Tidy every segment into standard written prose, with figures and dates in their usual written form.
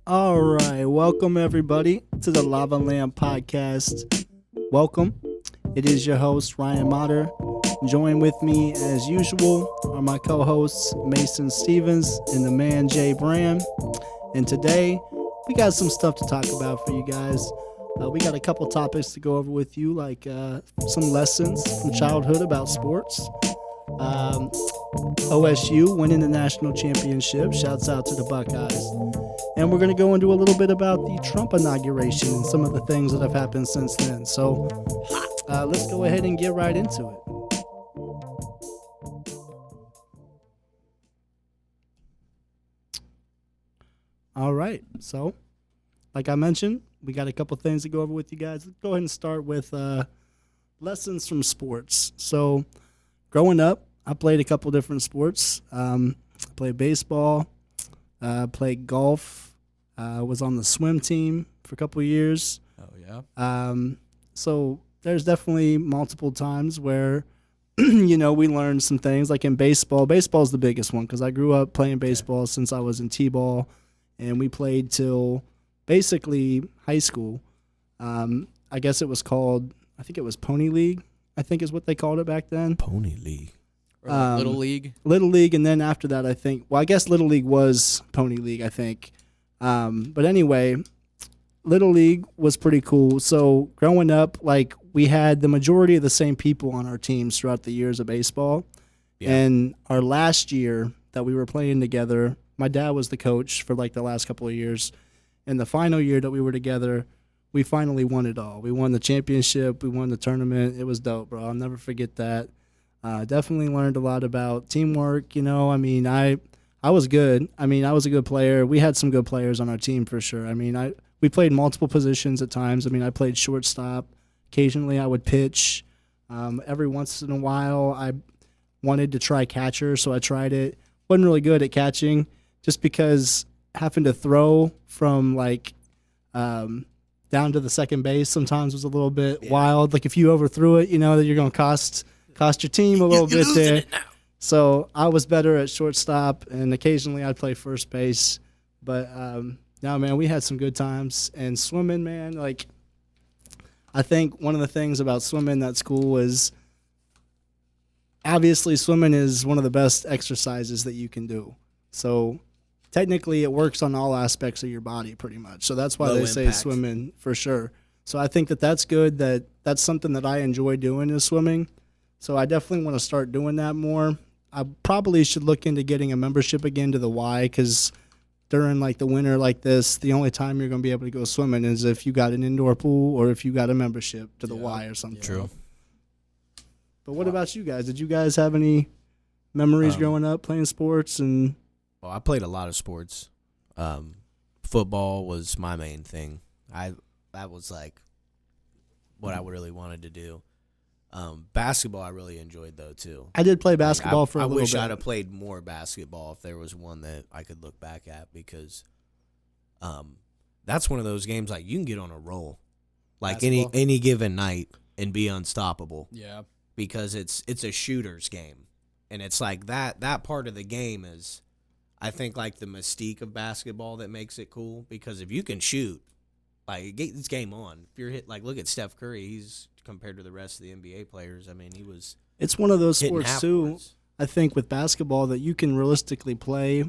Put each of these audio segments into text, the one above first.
All right, welcome everybody to the LavaLabz podcast. Welcome. It is your host Ryan Motter. Join with me as usual are my co-hosts Mason Stevens and the man Jay Bram. And today we got some stuff to talk about for you guys. We got a couple topics to go over with you, like some lessons from childhood about sports. OSU winning the national championship. Shouts out to the Buckeyes. And we're going to go into a little bit about the Trump inauguration and some of the things that have happened since then. So let's go ahead and get right into it. All right. So, like I mentioned, we got a couple things to go over with you guys. Let's go ahead and start with lessons from sports. So, growing up, I played a couple different sports. I played baseball, played golf, was on the swim team for a couple of years. Oh, yeah. So there's definitely multiple times where, we learned some things. Like in baseball, baseball's the biggest one because I grew up playing baseball since I was in T-ball, and we played till basically high school. I guess it was called, I think it was Pony League, I think is what they called it back then. Pony League. Or like Little League? Little League, and then after that, I guess Little League was Pony League, I think. But anyway, Little League was pretty cool. So growing up, like, we had the majority of the same people on our teams throughout the years of baseball. Yeah. And our last year that we were playing together, my dad was the coach for like the last couple of years. And the final year that we were together, we finally won it all. We won the championship. We won the tournament. It was dope, bro. I'll never forget that. Definitely learned a lot about teamwork. I was good. I was a good player. We had some good players on our team for sure. We played multiple positions at times. I played shortstop. Occasionally I would pitch. Every once in a while I wanted to try catcher, so I tried it. Wasn't really good at catching just because having to throw from down to the second base sometimes was a little bit wild. Like if you overthrew it, that you're going to cost your team a little bit there. So I was better at shortstop, and occasionally I'd play first base. But no, man, we had some good times. And swimming, man, I think one of the things about swimming that's cool is obviously swimming is one of the best exercises that you can do. So technically it works on all aspects of your body pretty much. So that's why they say swimming for sure. So I think that that's good. That's something that I enjoy doing is swimming. So I definitely want to start doing that more. I probably should look into getting a membership again to the Y, because during the winter like this, the only time you're going to be able to go swimming is if you got an indoor pool or if you got a membership to the Y or something. True. But what about you guys? Did you guys have any memories growing up playing sports? Well, I played a lot of sports. Football was my main thing. That was what I really wanted to do. Basketball I really enjoyed though too. I did play basketball for a little bit. I wish I'd have played more basketball if there was one that I could look back at, because that's one of those games you can get on a roll any given night and be unstoppable. Yeah. Because it's a shooter's game. And it's that part of the game is, I think, the mystique of basketball that makes it cool, because if you can shoot, it's game on. If you're hit, look at Steph Curry, he's compared to the rest of the NBA players. He was. It's one of those sports too. I think with basketball that you can realistically play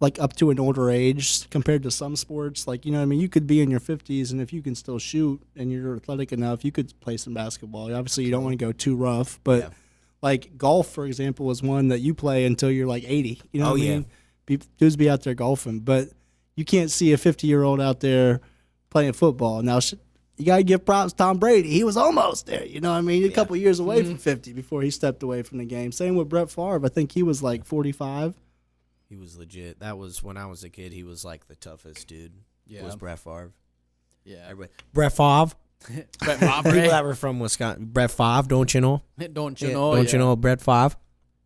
up to an older age compared to some sports. You could be in your 50s, and if you can still shoot and you're athletic enough, you could play some basketball. Obviously, you don't want to go too rough, but golf, for example, is one that you play until you're 80. You know what I mean? Dudes be out there golfing, but you can't see a 50-year-old out there playing football. Now, you got to give props to Tom Brady. He was almost there. You know what I mean? A couple years away from 50 before he stepped away from the game. Same with Brett Favre. I think he was 45. He was legit. That was when I was a kid. He was the toughest dude. Yeah. Was Brett Favre. Yeah. Brett Favre. Brett Favre. People that were from Wisconsin. Brett Favre, don't you know? Don't you know? Don't you know Brett Favre?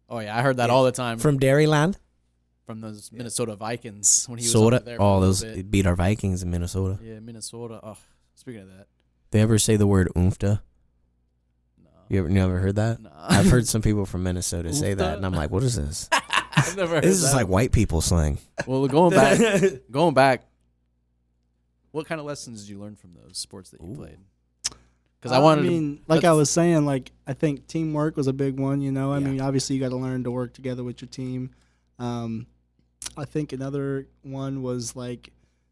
Oh, yeah. I heard that all the time. From Dairyland? From those Minnesota Vikings when he was over there. Oh, those beat our Vikings in Minnesota. Yeah, Minnesota. Oh, speaking of that. They ever say the word oomphta? No. You never heard that? No. I've heard some people from Minnesota say that, and I'm like, what is this? I've never heard This is that. like white people slang. Well, going back. What kind of lessons did you learn from those sports that you played? Because I mean, like I was saying, like I think teamwork was a big one. You know, I mean, obviously you got to learn to work together with your team. I think another one was like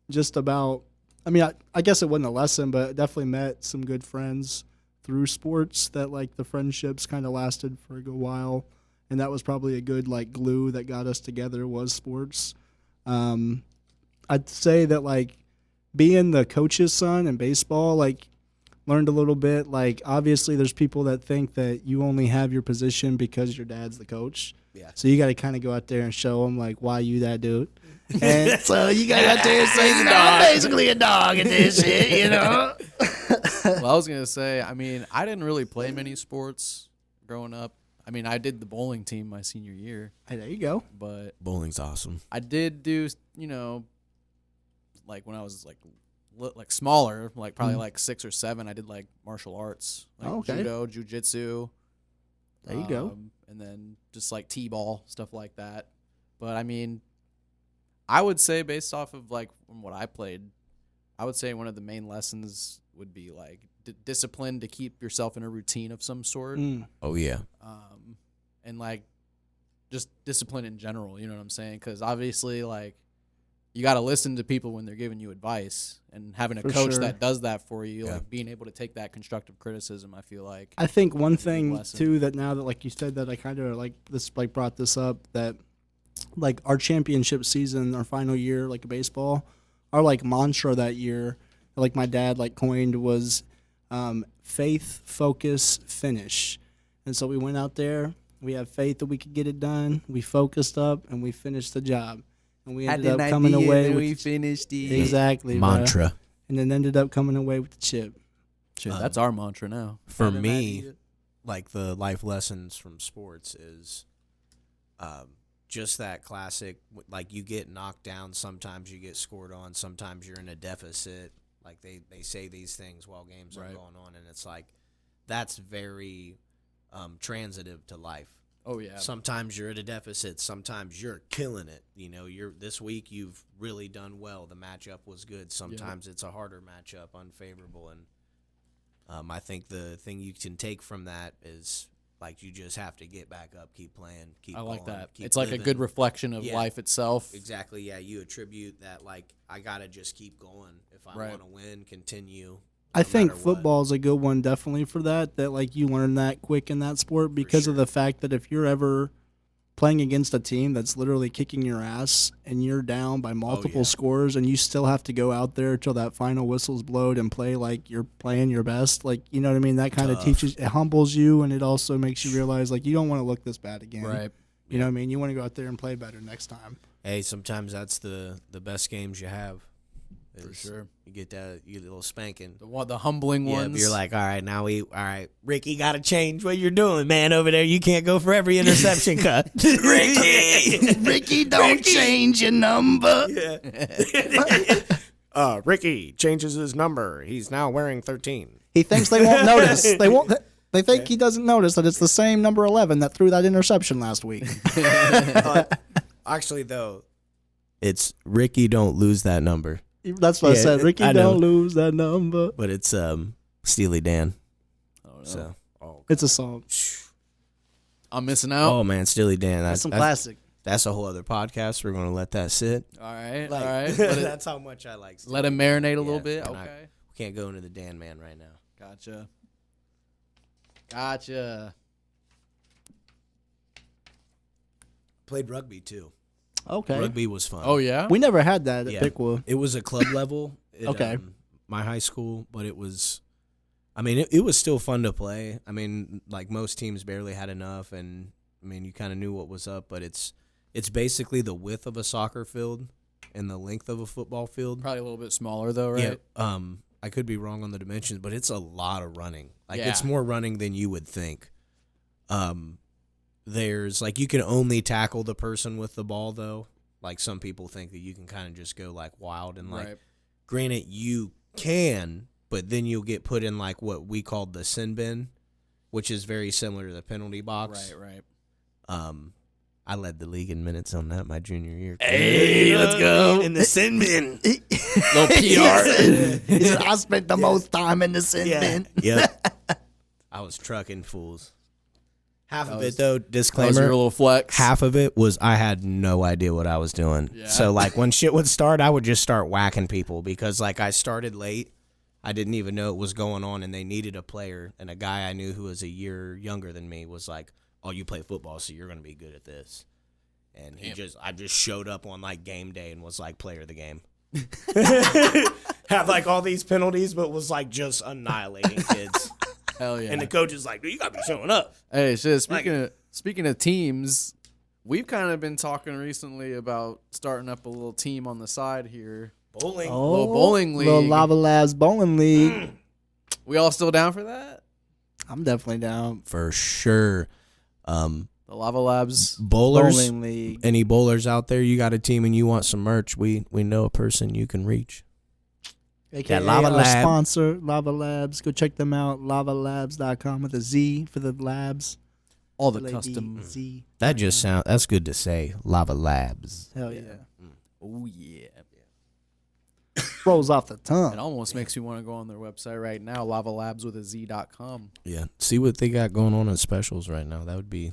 just about. I mean, I guess it wasn't a lesson, but definitely met some good friends through sports that like the friendships kind of lasted for a good while, and that was probably a good like glue that got us together was sports. I'd say that like being the coach's son in baseball, like learned a little bit. Like obviously there's people that think that you only have your position because your dad's the coach. Yeah. So you got to kind of go out there and show them like why you that dude. And so you got to go out there and say, I'm basically a dog in this shit, you know? Well, I was going to say, I mean, I didn't really play many sports growing up. I mean, I did the bowling team my senior year. Hey, there you go. But Bowling's awesome. I did do, you know, like when I was like smaller, like probably like 6 or 7, I did like martial arts, like judo, jiu-jitsu. There you go. And then just like t-ball, stuff like that. But I mean, I would say based off of like from what I played, I would say one of the main lessons would be like discipline to keep yourself in a routine of some sort. Oh yeah. And like just discipline in general, you know what I'm saying? Because obviously like you got to listen to people when they're giving you advice, and having a coach that does that for you, like being able to take that constructive criticism, I feel like. I think one thing too that now that like you said that I kind of like this like brought this up that like our championship season, our final year like baseball, our like mantra that year, like my dad like coined was faith, focus, finish. And so we went out there, we had faith that we could get it done, we focused up, and we finished the job. And we ended up coming away with finished exactly mantra, bro. And then ended up coming away with the chip. Shit, that's our mantra now. For me, like the life lessons from sports is just that classic, like you get knocked down, sometimes you get scored on, sometimes you're in a deficit. Like they say these things while games are going on, and it's like that's very transitive to life. Oh yeah. Sometimes you're at a deficit. Sometimes you're killing it. You know, this week you've really done well. The matchup was good. Sometimes it's a harder matchup, unfavorable, and I think the thing you can take from that is like you just have to get back up, keep playing, keep. I like that. Keep it's living. Like a good reflection of life itself. Exactly. Yeah, you attribute that like I gotta just keep going if I want to win, continue. I think football is a good one definitely for that like you learn that quick in that sport because of the fact that if you're ever playing against a team that's literally kicking your ass and you're down by multiple scores and you still have to go out there till that final whistle's blowed and play like you're playing your best, like, you know what I mean? That kind of teaches, it humbles you, and it also makes you realize like you don't want to look this bad again. Right. You know what I mean? You want to go out there and play better next time. Hey, sometimes that's the best games you have. For sure. You get a little spanking. The humbling ones. You're like, all right, Ricky, got to change what you're doing, man, over there. You can't go for every interception cut. Ricky, don't change your number. Yeah. Ricky changes his number. He's now wearing 13. He thinks they won't notice. They think he doesn't notice that it's the same number 11 that threw that interception last week. Actually, though, it's Ricky, don't lose that number. That's what I said. Ricky, don't lose that number. But it's Steely Dan. Oh, no. So, it's a song. I'm missing out. Oh, man, Steely Dan. That's some classic. That's a whole other podcast. We're going to let that sit. All right. That's how much I like Steely Let him marinate a little bit. Okay. We can't go into the Dan Man right now. Gotcha. Played rugby, too. Okay. Rugby was fun. Oh, yeah? We never had that at Pickwood. It was a club level at my high school, but it was, I mean, it was still fun to play. I mean, like most teams barely had enough, and, I mean, you kind of knew what was up, but it's basically the width of a soccer field and the length of a football field. Probably a little bit smaller, though, right? Yeah. I could be wrong on the dimensions, but it's a lot of running. Like, it's more running than you would think. There's, like, you can only tackle the person with the ball, though. Like, some people think that you can kind of just go, like, wild. And, like, granted, you can, but then you'll get put in, like, what we called the sin bin, which is very similar to the penalty box. Right. I led the league in minutes on that my junior year. Hey, let's go. In the sin bin. Little PR. He said, I spent the most time in the sin bin. Yep. I was trucking fools. Half of it, though, That was disclaimer, your little flex. half of it was I had no idea what I was doing. Yeah. So, like, when shit would start, I would just start whacking people because, like, I started late. I didn't even know it was going on, and they needed a player. And a guy I knew who was a year younger than me was like, oh, you play football, so you're going to be good at this. And I just showed up on, like, game day and was, like, player of the game. Had, like, all these penalties, but was, like, just annihilating kids. Hell yeah. And the coach is like, dude, you got to be showing up. Hey, shit, speaking of teams, we've kind of been talking recently about starting up a little team on the side here. Bowling. Little bowling league. Little LavaLabz bowling league. We all still down for that? I'm definitely down. For sure. The LavaLabz. Bowlers. Bowling league. Any bowlers out there, you got a team and you want some merch, we know a person you can reach. AKA LavaLabz. our sponsor, LavaLabz. Go check them out. LavaLabz.com with a Z for the labs. All the LAB, custom. Z. That's good to say. LavaLabz. Hell yeah. Oh, yeah. Rolls off the It tongue. almost makes you want to go on their website right now, LavaLabz with a Z.com. Yeah. See what they got going on in specials right now. That would be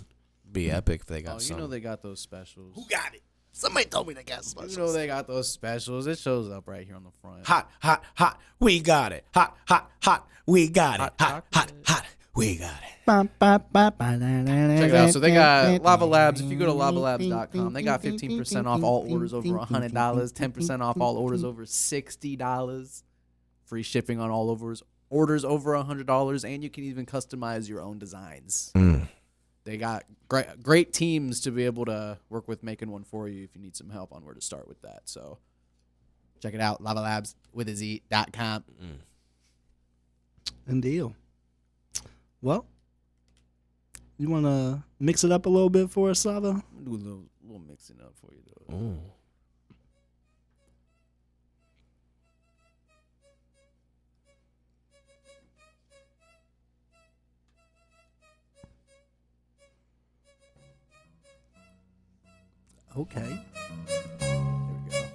epic if they got Oh, some. you know they got those specials. Who got it? Somebody told me they got specials. You know they got those specials. It shows up right here on the front. Hot, hot, hot. We got it. Hot, hot, hot. We got it. Hot Hot, hot, chocolate. hot. We got it. Check Check it out. So they got LavaLabz. If you go to LavaLabz.com, they got 15% off all orders over $100, 10% off all orders over $60, free shipping on all orders over $100, and you can even customize your own designs. They got great teams to be able to work with making one for you if you need some help on where to start with that. So check it out, LavaLabz with a Z.com. And deal. Well, you want to mix it up a little bit for us, Sava? Do a little mixing up for you, though. Ooh. Okay. There we go.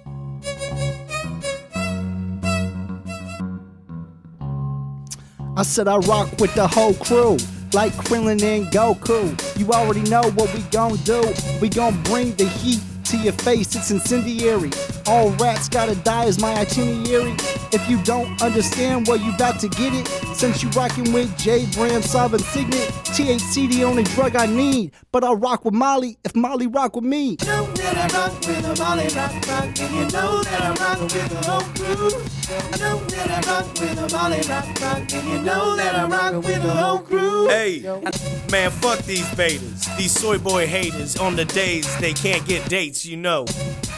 I said I rock with the whole crew, like Krillin and Goku. You already know what we gon' do. We gon' bring the heat to your face, it's incendiary. All rats gotta die is my itinerary. If you don't understand, well, you about to get it. Since you rockin' with J Brand, Sava and Signet, THC the only drug I need. But I'll rock with Molly if Molly rock with me. You know that I rock with a Molly rock, and you know that I rock with the whole crew. I know that I rock with a Molly rock, and you know that I rock with the whole crew. Hey, man, fuck these betas, these soy boy haters. On the days they can't get dates, you know.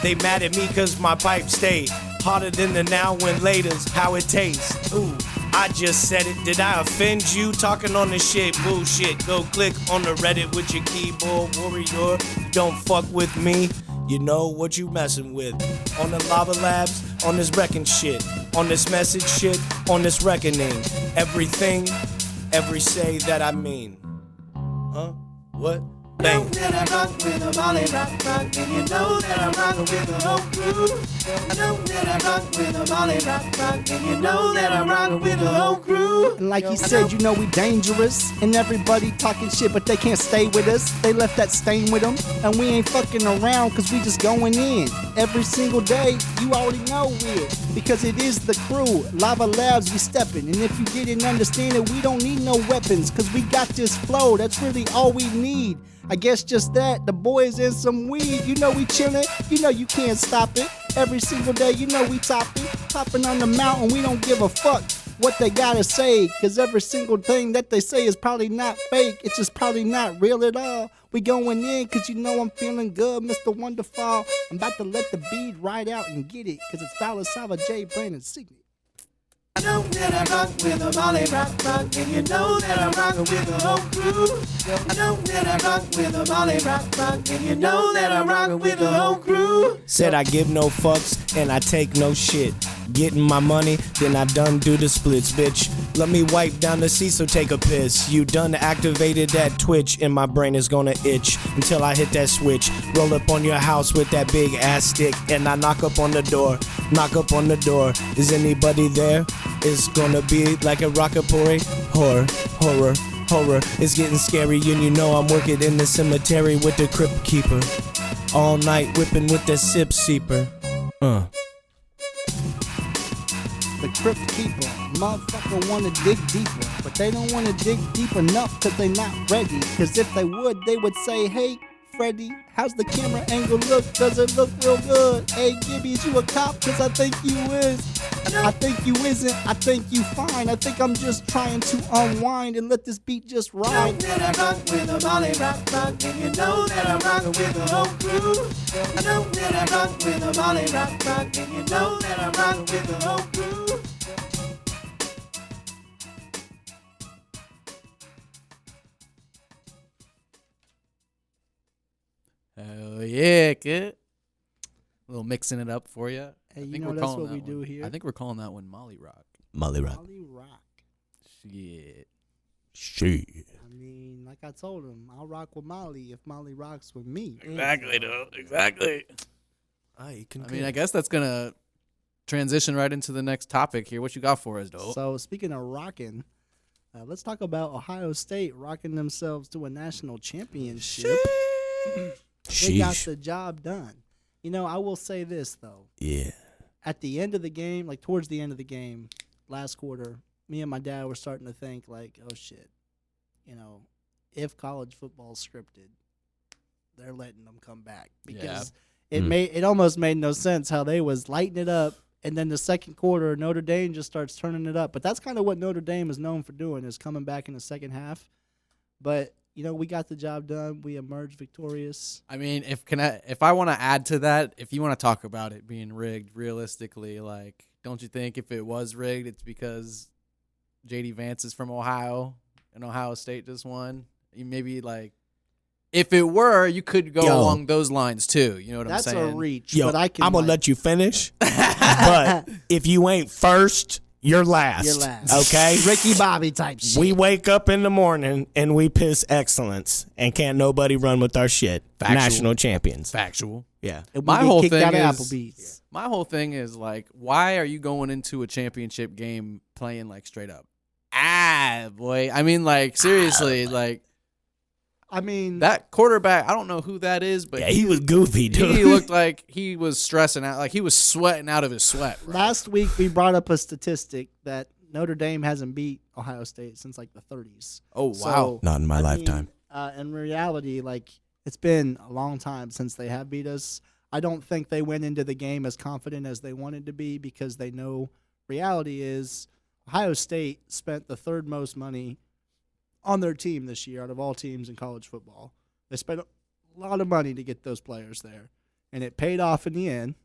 They mad at me cause my pipe stayed hotter than the now when later's how it tastes. Ooh, I just said it. Did I offend you? Talking on this shit, bullshit. Go click on the Reddit with your keyboard warrior. Don't fuck with me. You know what you messing with. On the LavaLabz, on this wrecking shit. On this message shit, on this reckoning. Everything, every say that I mean. Huh? What? You know that I rock with a Molly rock, and you know that I rock with the whole crew. I know that I rock with a Molly rock, and you know that I rock with the whole crew. And like he said, you know we dangerous. And everybody talking shit, but they can't stay with us. They left that stain with them. And we ain't fucking around, cause we just going in. Every single day, you already know it. Because it is the crew. LavaLabz, we stepping. And if you didn't understand it, we don't need no weapons. Cause we got this flow, that's really all we need. I guess just that, the boys and some weed. You know we chillin', you know you can't stop it. Every single day, you know we topping on the mountain. We don't give a fuck what they gotta say, cause every single thing that they say is probably not fake. It's just probably not real at all. We going in cause you know I'm feeling good, Mr. Wonderful. I'm about to let the beat ride out and get it, cause it's Dolla, Sava, J Brand, Signet. I know that I rock with a Molly rock, and you know that I rock with the whole crew. I know that I rock with a Molly rock, and you know that I rock with the whole crew. Said I give no fucks and I take no shit. Getting my money, then I done do the splits, bitch. Let me wipe down the seat, so take a piss. You done activated that twitch, and my brain is gonna itch until I hit that switch. Roll up on your house with that big ass stick, and I knock up on the door. Knock up on the door. Is anybody there? It's gonna be like a rockapori. Horror, horror, horror. It's getting scary, and you know I'm working in the cemetery with the crypt keeper. All night whipping with the sip seeper. The crypt keeper, motherfucker wanna dig deeper, but they don't wanna dig deep enough cause they not ready. Cause if they would say, hey, Freddy, how's the camera angle look? Does it look real good? Hey, Gibby, is you a cop? Cause I think you is. I think you isn't. I think you fine. I think I'm just trying to unwind and let this beat just Know ride. that I rock with a Molly rock, and you know that I rock with the whole crew. I know that I rock with a Molly rock, and you know that I rock with the whole crew. Hell yeah, kid. A little mixing it up for you. Hey, you know that's what we do here. I think we're calling that one Molly Rock. Molly Rock. Molly Rock. Shit. Shit. I mean, like I told him, I'll rock with Molly if Molly rocks with me. Exactly, though. Exactly. I mean, I guess that's gonna transition right into the next topic here. What you got for us, though? So speaking of rocking, let's talk about Ohio State rocking themselves to a national championship. They got the job done. You know, I will say this though. Yeah. At the end of the game, like towards the end of the game, last quarter, me and my dad were starting to think like, oh shit, you know, if college football's scripted, they're letting them come back because it almost made no sense how they was lighting it up, and then the second quarter Notre Dame just starts turning it up. But that's kind of what Notre Dame is known for doing, is coming back in the second half. But you know, we got the job done. We emerged victorious. I mean, if I want to add to that, if you want to talk about it being rigged, realistically, like, don't you think if it was rigged, it's because J.D. Vance is from Ohio and Ohio State just won? Maybe, like, if it were, you could go along those lines too. You know what I'm saying? That's a reach. Yo, but I'm going to let you finish. But if you ain't first, you're last. You're last. Okay? Ricky Bobby type shit. We wake up in the morning and we piss excellence, and can't nobody run with our shit. Factual. National champions. Factual. Yeah. And we My get whole kicked thing out of is- Applebee's. My whole thing is, like, why are you going into a championship game playing, like, straight up? Boy. I mean, like, seriously, like, I mean, that quarterback, I don't know who that is, but Yeah, he was goofy, dude. he looked like he was stressing out, like he was sweating out of his sweat. Bro. last week we brought up a statistic that Notre Dame hasn't beat Ohio State since like the 30s. Oh, wow. So, Not in my I lifetime. mean, in reality, like, it's been a long time since they have beat us. I don't think they went into the game as confident as they wanted to be, because they know reality is Ohio State spent the third most money on their team this year out of all teams in college football. They spent a lot of money to get those players there, and it paid off in the end.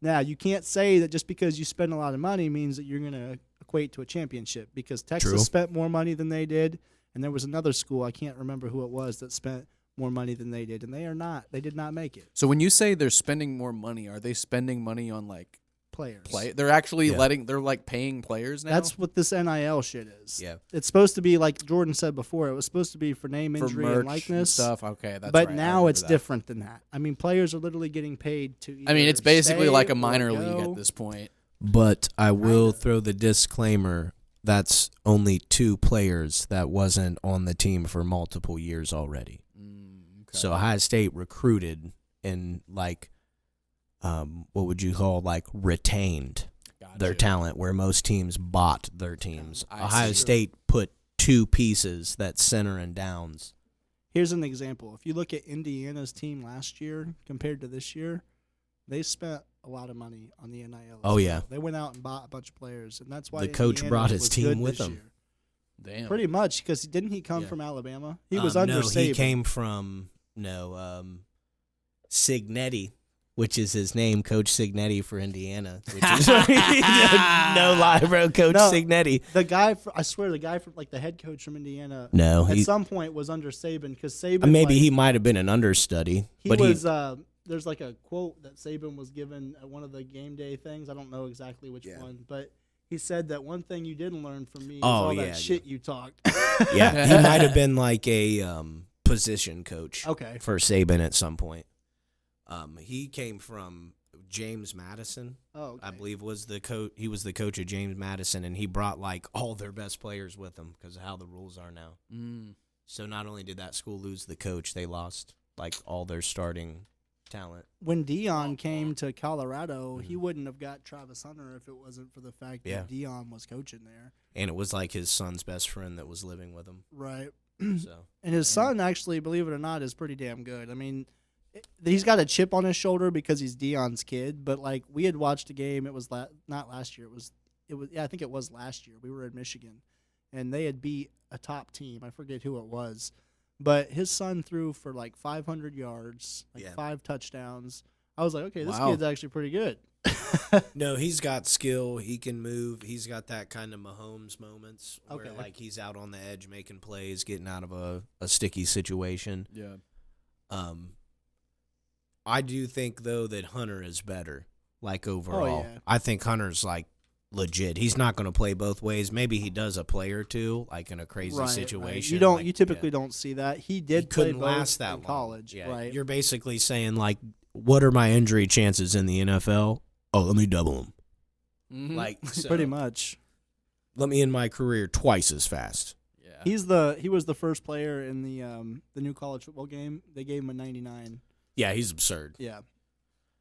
Now, you can't say that just because you spend a lot of money means that you're going to equate to a championship, because Texas True. spent more money than they did, and there was another school, I can't remember who it was, that spent more money than they did, and they did not make it. So when you say they're spending more money, are they spending money on, like, Players. They're actually Yeah. they're, like, paying players now? That's what this NIL shit is. Yeah. It's supposed to be, like Jordan said before, it was supposed to be for name, for injury, merch and likeness. stuff. Okay, that's But right. I now remember it's that. different than that. I mean, players are literally getting paid to I mean, it's either basically stay like a or minor league go. at this point. But I will throw the disclaimer, that's only 2 players that wasn't on the team for multiple years already. Okay. So Ohio State recruited and, like, what would you call, like, retained their Gotcha. talent, where most teams bought their teams. I Ohio see. State put 2 pieces, that center and downs. Here's an example. If you look at Indiana's team last year compared to this year, they spent a lot of money on the NIL. Oh, yeah. They went out and bought a bunch of players, and that's why The coach Indiana brought his was team good with this him. year. Damn. Pretty much, because didn't he come Yeah. from Alabama? He was under No, Saban. he came from, Signetti, which is his name, Coach Signetti for Indiana. Which is no lie, bro, Coach No. Signetti. The guy, I swear, the guy from like the head coach from Indiana, No, at he some point was under Saban, because Saban maybe like, he might have been an understudy, he but was there's like a quote that Saban was given at one of the game day things. I don't know exactly which one, but he said that one thing you didn't learn from me is all that shit you talked. Yeah, he might have been like a position coach for Saban at some point. He came from James Madison, I believe was the coach. He was the coach of James Madison, and he brought like all their best players with him because of how the rules are now. So not only did that school lose the coach, they lost like all their starting talent. When Dion came to Colorado, he wouldn't have got Travis Hunter if it wasn't for the fact that Dion was coaching there. And it was like his son's best friend that was living with him. Right. So And his son, actually, believe it or not, is pretty damn good. I mean, he's got a chip on his shoulder because he's Dion's kid. But like we had watched a game. It was not last year. It was. Yeah, I think it was last year. We were in Michigan, and they had beat a top team. I forget who it was, but his son threw for like 500 yards, 5 touchdowns. I was like, okay, this kid's actually pretty good. No, he's got skill. He can move. He's got that kind of Mahomes moments where like he's out on the edge making plays, getting out of a sticky situation. Yeah. I do think though that Hunter is better. Like overall, yeah. I think Hunter's like legit. He's not going to play both ways. Maybe he does a play or two, like in a crazy situation. Right. You typically don't see that. He play both last that in college. Yeah. Right. You're basically saying like, what are my injury chances in the NFL? Oh, let me double them. Mm-hmm. Like so, pretty much. Let me end my career twice as fast. Yeah. He was the first player in the new college football game. They gave him a 99. Yeah, he's absurd. Yeah. I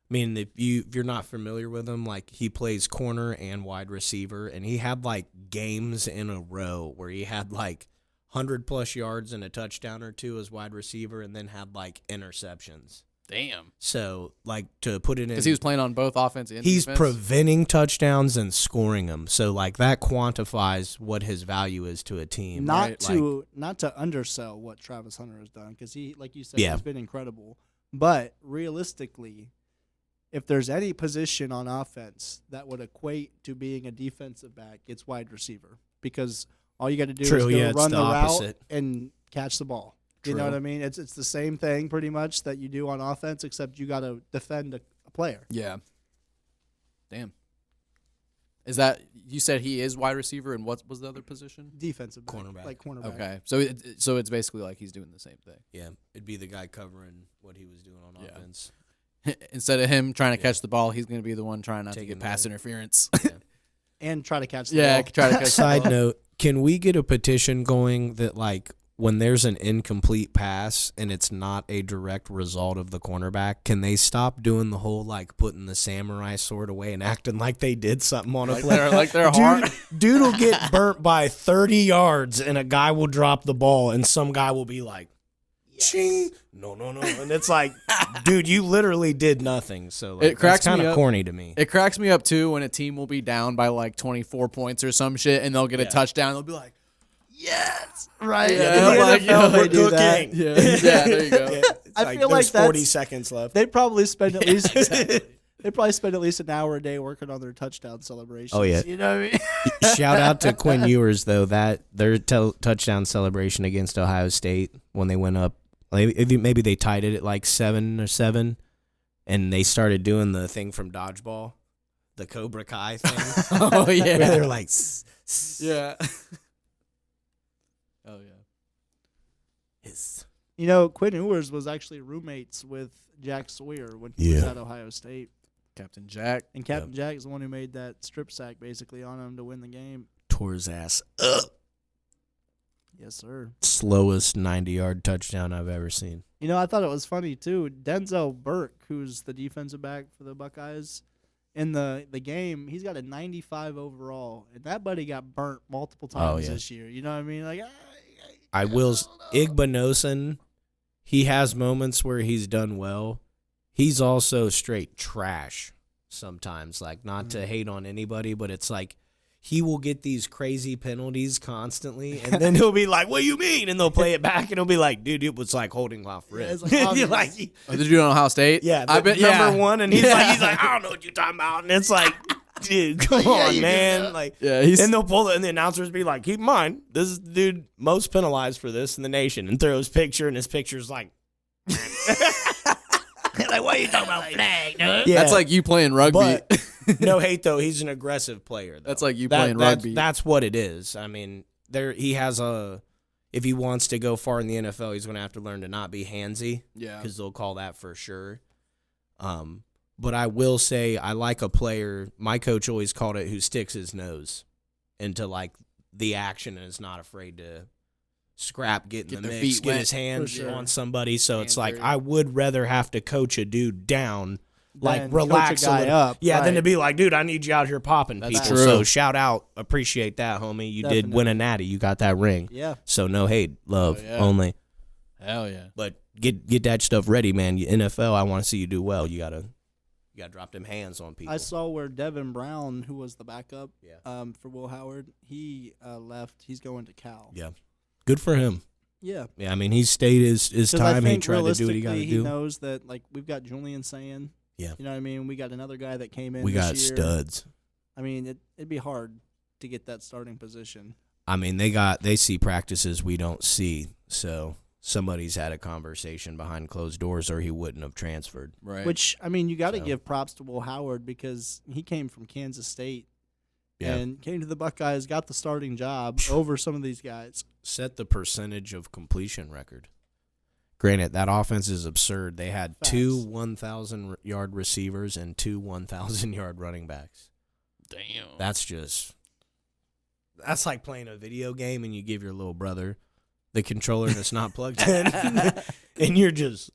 mean, if you're not familiar with him, like he plays corner and wide receiver, and he had like games in a row where he had like 100+ yards and a touchdown or two as wide receiver, and then had like interceptions. Damn. So, like, to put it in... Because he was playing on both offense and he's defense? preventing touchdowns and scoring them. So, like, that quantifies what his value is to a team. Not to undersell what Travis Hunter has done, because he, like you said, he's been incredible. But realistically, if there's any position on offense that would equate to being a defensive back, it's wide receiver. Because all you got to do is go run the route and catch the ball. You know what I mean? It's the same thing pretty much that you do on offense, except you got to defend a player. Yeah. Damn. Is that you said he is wide receiver, and what was the other position? Defensive back, cornerback. like cornerback. Okay, so it's basically like he's doing the same thing. Yeah, it'd be the guy covering what he was doing on offense. Instead of him trying to catch the ball, he's going to be the one trying not to get pass interference. And try to catch the ball. Try to catch Side the ball. note, can we get a petition going that, like, when there's an incomplete pass and it's not a direct result of the cornerback, can they stop doing the whole, like, putting the samurai sword away and acting like they did something on a play? Like they're hard. Dude will get burnt by 30 yards, and a guy will drop the ball, and some guy will be like, ching. No. And it's like, dude, you literally did nothing. So like, It cracks that's kind me of up. corny to me. It cracks me up, too, when a team will be down by like 24 points or some shit, and they'll get a touchdown. They'll be like, yes. Right. Yeah, In the like, NFL, they do that. cooking. Yeah, there you go. It's I feel there's like 40 that's- seconds left. They probably spend at least they probably spend at least an hour a day working on their touchdown celebrations. Oh, yeah. You know what I mean? Shout out to Quinn Ewers, though, that their touchdown celebration against Ohio State when they went up. Maybe they tied it at like 7-7, and they started doing the thing from Dodgeball, the Cobra Kai thing. Oh, yeah. Where they're like, Yeah. Oh, yeah. You know, Quinn Ewers was actually roommates with Jack Sawyer when he was at Ohio State. Captain Jack. And Captain Jack is the one who made that strip sack basically on him to win the game. tore his ass up. Yes, sir. Slowest 90-yard touchdown I've ever seen. You know, I thought it was funny, too. Denzel Burke, who's the defensive back for the Buckeyes, in the game, he's got a 95 overall. And that buddy got burnt multiple times this year. You know what I mean? Like, I will. Igbinosun, he has moments where he's done well. He's also straight trash sometimes. Like, not to hate on anybody, but it's like he will get these crazy penalties constantly, and then he'll be like, "What do you mean?" And they'll play it back, and he'll be like, "Dude, it was like holding off wrist." Yeah, it's like, Did you do it on Ohio State? Yeah, I bet number one, and he's like, "I don't know what you're talking about," and it's like, dude, come on, man. Like, and they'll pull it, and the announcers be like, "Keep in mind, this is the dude most penalized for this in the nation," and throw his picture, and his picture's like, like, What you talking about flag, dude? Yeah, That's like you playing rugby. but no hate though. He's an aggressive player. Though. That's like you playing rugby. That's what it is. I mean, he has a. If he wants to go far in the NFL, he's going to have to learn to not be handsy. Yeah. Because they'll call that for sure. But I will say I like a player. My coach always called it who sticks his nose into like the action and is not afraid to scrap, get in the their mix, feet get wet. his hands For sure. on somebody. So it's like dirty. I would rather have to coach a dude down, like Then relax coach a guy little, up, yeah, than right. to be like, dude, I need you out here popping That's people. true. So shout out, appreciate that, homie. You did win a natty. You got that ring. Yeah. So no hate, love Oh, yeah. only. Hell yeah. But get that stuff ready, man. NFL, I want to see you do well. You gotta drop them hands on people. I saw where Devin Brown, who was the backup Yeah. for Will Howard, he left. He's going to Cal. Yeah, good for him. Yeah. Yeah, I mean he stayed his 'Cause I time. He think tried to do what he got to realistically, do. He knows that like we've got Julian saying. Yeah. You know what I mean? We got another guy that came in. We this got year. studs. I mean, it'd be hard to get that starting position. I mean they see practices we don't see. So somebody's had a conversation behind closed doors, or he wouldn't have transferred. Right. Which I mean, you got to So. give props to Will Howard because he came from Kansas State Yeah. and came to the Buckeyes, got the starting job over some of these guys. Set the percentage of completion record. Granted, that offense is absurd. They had Facts. 2 1,000-yard receivers and 2 1,000-yard running backs. Damn. That's like playing a video game and you give your little brother the controller and it's not plugged in, and you're just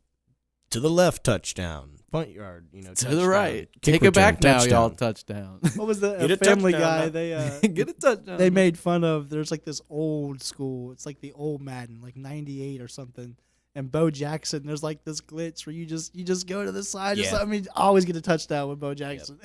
to the left, touchdown, punt yard, to touchdown, the right. kick Take it return, back now, touchdown. y'all. Touchdown. What was the Get a Family touchdown, Guy? huh? They Get a touchdown. they made fun of. There's like this old school. It's like the old Madden, like '98 or something. And Bo Jackson, there's like this glitch where you just go to the side. Yeah. Or something. I mean, always get a touchdown with Bo Jackson.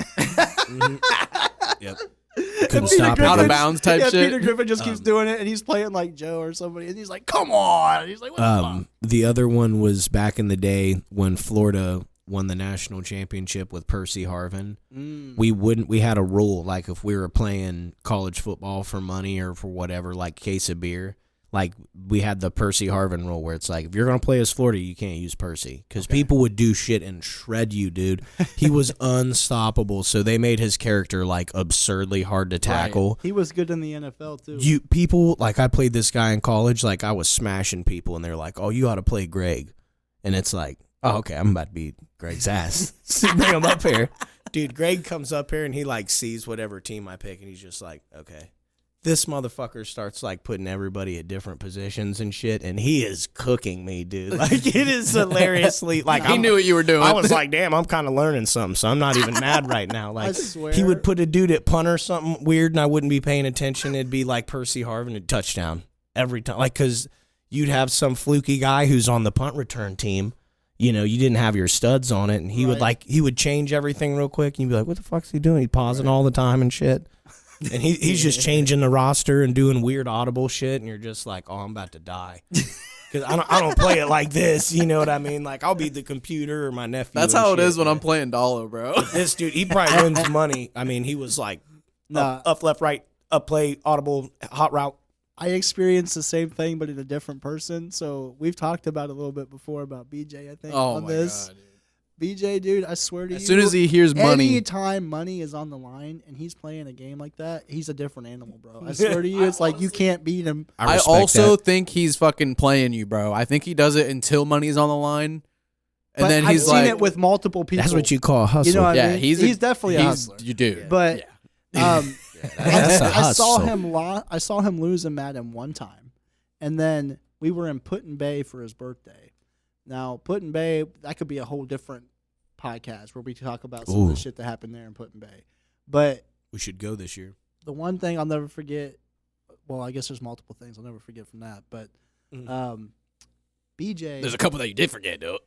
Yep. And Couldn't Peter stop it. Griffin- Out of bounds type yeah, shit. Peter Griffin just keeps doing it, and he's playing like Joe or somebody, and he's like, "Come on!" And he's like, "What the fuck?" The other one was back in the day when Florida won the national championship with Percy Harvin. We had a rule, like if we were playing college football for money or for whatever, like case of beer, like we had the Percy Harvin rule where it's like if you're gonna play as Florida, you can't use Percy because people would do shit and shred you, dude. He was unstoppable, so they made his character like absurdly hard to tackle. He was good in the NFL too. People like I played this guy in college, like I was smashing people, and they're like, "Oh, you ought to play Greg," and it's like, "Oh, okay, I'm about to beat Greg's ass." So bring him up here, dude. Greg comes up here and he like sees whatever team I pick, and he's just like, "Okay." This motherfucker starts like putting everybody at different positions and shit, and he is cooking me, dude. Like it is hilariously like He knew what you were doing. I was like, damn, I'm kind of learning something, so I'm not even mad right now. Like, swear. he would put a dude at punt or something weird, and I wouldn't be paying attention. It'd be like Percy Harvin a touchdown every time, like because you'd have some fluky guy who's on the punt return team. You didn't have your studs on it, and he would change everything real quick, and you'd be like, what the fuck's he doing? He's pausing all the time and shit. And he's just changing the roster and doing weird audible shit, and you're just like, oh, I'm about to die. Because I don't play it like this, you know what I mean? Like, I'll be the computer or my nephew. That's and how it shit, is when but I'm playing Dolla, bro. This dude, he probably wins money. I mean, he was like, up, left, right, up, play, audible, hot route. I experienced the same thing, but in a different person. So we've talked about it a little bit before about BJ, I think, Oh on my this. god, dude. BJ, dude, I swear to you. As soon as he hears money, anytime money is on the line and he's playing a game like that, he's a different animal, bro. I swear to you, it's like you can't beat him. I respect also that. think he's fucking playing you, bro. I think he does it until money's on the line, and But then I've he's seen like, it with multiple people. That's what you call a hustle. You know what I yeah, mean? he's definitely a hustler. You do, But That's a I saw hustle. I saw him lose a Madden one time, and then we were in Put in Bay for his birthday. Now, Put in Bay, that could be a whole different podcast where we talk about some of the Ooh. shit that happened there in Put in Bay. But We should go this year. the one thing I'll never forget, well, I guess there's multiple things I'll never forget from that, but BJ there's a couple that you did forget, though.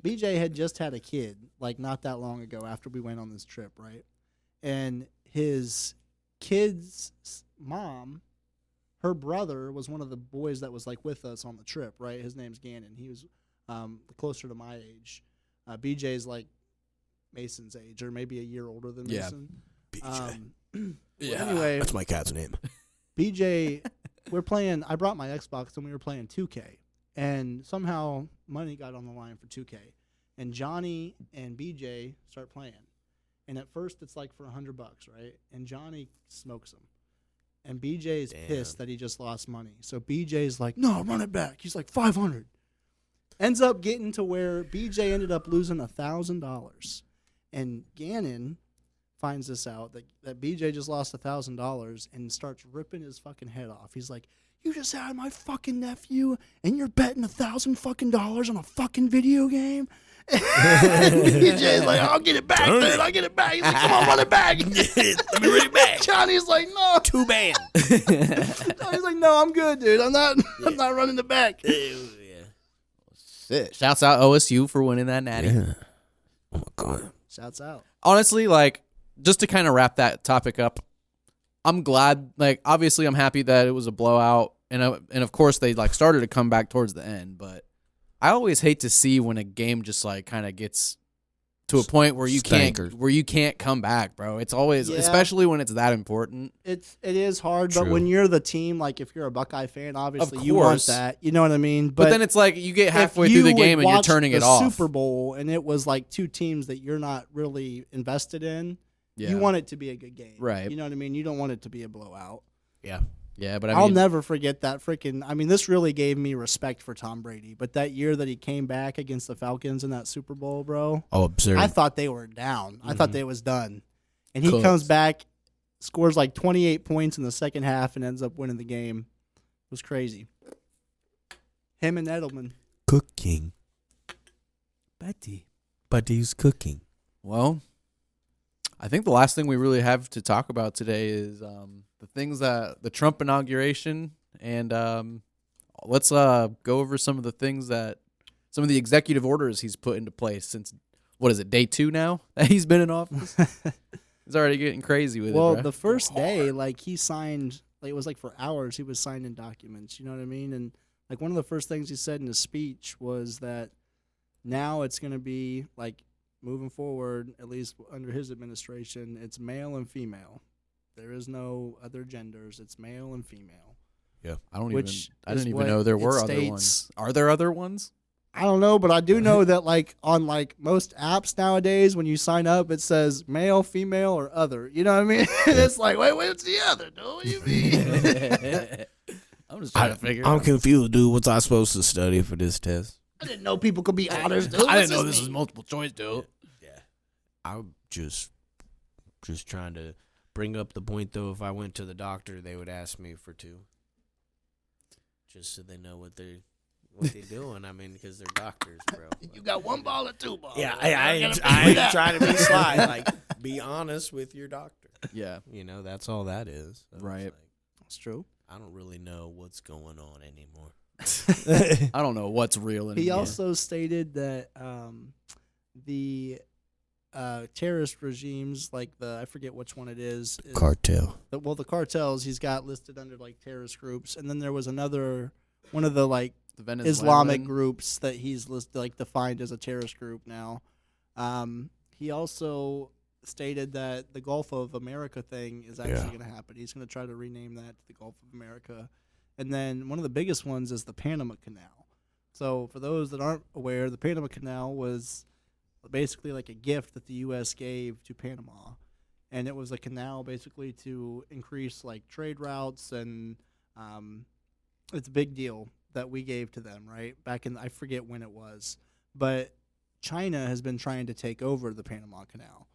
BJ had just had a kid, like not that long ago after we went on this trip, right? And his kid's mom, her brother was one of the boys that was like with us on the trip, right? His name's Gannon. He was closer to my age. BJ's like Mason's age, or maybe a year older than Yeah. Mason. BJ. Yeah. Anyway, That's my cat's name. BJ, we're playing. I brought my Xbox and we were playing 2K, and somehow money got on the line for 2K, and Johnny and BJ start playing. And at first it's like for $100, right? And Johnny smokes him. And BJ is pissed that he just lost money. So BJ's like, no, run it back. He's like, 500. Ends up getting to where BJ ended up losing $1,000. And Gannon finds this out, that BJ just lost $1,000 and starts ripping his fucking head off. He's like, you just had my fucking nephew and you're betting $1,000 on a fucking video game? And BJ's like, I'll get it back, dude. I'll get it back. He's like, come on, run it back. Let me run it back. Johnny's like, no. Too bad. Johnny's like, no, I'm good, dude. I'm not running it back. Shit. Shouts out OSU for winning that natty. Yeah. Oh my God. Shouts out. Honestly, like, just to kind of wrap that topic up, I'm glad, like, obviously I'm happy that it was a blowout, and of course they, like, started to come back towards the end, but I always hate to see when a game just, like, kind of gets to a point where you can't come back, bro. It's always, especially when it's that important. It is hard, True. but when you're the team, like if you're a Buckeye fan, obviously you want that. You know what I mean? But then it's like you get halfway through the game and you're turning it off. Super Bowl, and it was like two teams that you're not really invested in. Yeah. You want it to be a good game, right? You know what I mean? You don't want it to be a blowout. Yeah. Yeah, but I'll never forget that freaking. I mean, this really gave me respect for Tom Brady. But that year that he came back against the Falcons in that Super Bowl, bro. Oh, absurd. I thought they were down. I thought they was done. And he comes back, scores like 28 points in the second half, and ends up winning the game. It was crazy. Him and Edelman. Cooking. Buddy's cooking. Well, I think the last thing we really have to talk about today is the things that the Trump inauguration, and let's go over some of the executive orders he's put into place since, what is it, day 2 now that he's been in office? He's already getting crazy with it. Well, the first day, like he signed, like it was like for hours he was signing documents. You know what I mean? And like one of the first things he said in his speech was that now it's going to be like moving forward, at least under his administration, it's male and female. There is no other genders. It's male and female. Yeah. I didn't even know there were other ones. Are there other ones? I don't know, but I do know that like on like most apps nowadays, when you sign up, it says male, female, or other. You know what I mean? It's like, wait, what's the other? Dude? What do you mean? I'm just trying to figure I'm out. confused, dude. What's I supposed to study for this test? I didn't know people could be honors. Dude. I didn't know this was multiple choice, dude. Yeah. I'm just trying to bring up the point, though. If I went to the doctor, they would ask me for 2. Just so they know what they're doing. I mean, because they're doctors, bro. You got 1 ball or 2 balls. Yeah, I ain't trying to be sly. Like, be honest with your doctor. Yeah. You know, that's all that is. So Right. like, That's true. I don't really know what's going on anymore. I don't know what's real anymore. He also stated that the terrorist regimes, like I forget which one it is. Cartel. The cartels he's got listed under like terrorist groups, and then there was another one of the like the Islamic groups that he's listed like defined as a terrorist group now. He also stated that the Gulf of America thing is actually going to happen. He's going to try to rename that to the Gulf of America. And then one of the biggest ones is the Panama Canal. So for those that aren't aware, the Panama Canal was basically like a gift that the U.S. gave to Panama. And it was a canal basically to increase like trade routes, and it's a big deal that we gave to them, right? Back in, I forget when it was. But China has been trying to take over the Panama Canal.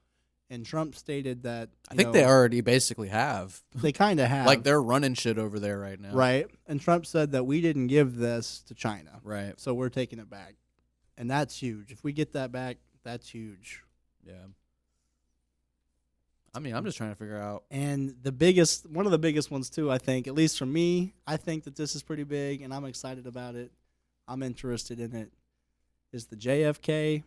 And Trump stated that I think they already basically have. They kind of have. Like they're running shit over there right now. Right. And Trump said that we didn't give this to China. Right. So we're taking it back. And that's huge. If we get that back, that's huge. Yeah. I mean, I'm just trying to figure out. And one of the biggest ones too, I think, at least for me, I think that this is pretty big and I'm excited about it. I'm interested in it. Is the JFK,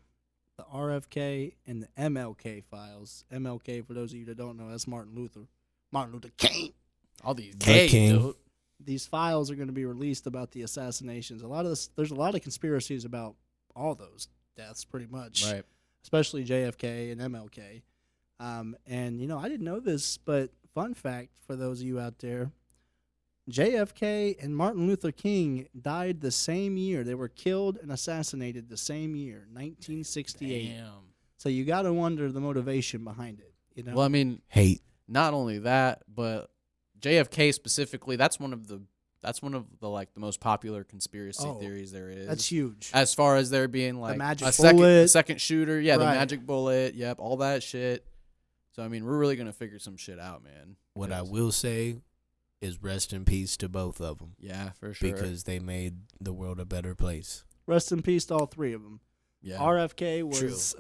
the RFK, and the MLK files. MLK, for those of you that don't know, that's Martin Luther King. All these King. dude. These files are going to be released about the assassinations. There's a lot of conspiracies about all those deaths, pretty much. Right. Especially JFK and MLK. And, I didn't know this, but fun fact for those of you out there, JFK and Martin Luther King died the same year. They were killed and assassinated the same year, 1968. Damn. So you got to wonder the motivation behind it. You know? Well, I mean, Hate. not only that, but JFK specifically, that's one of the like the most popular conspiracy theories there is. That's huge. As far as there being like magic a bullet. second shooter, yeah, the Right. magic bullet, yep, all that shit. So I mean, we're really gonna figure some shit out, man. What I 'Cause- will say is rest in peace to both of them yeah, for sure. because they made the world a better place. Rest in peace to all three of them. yeah, RFK was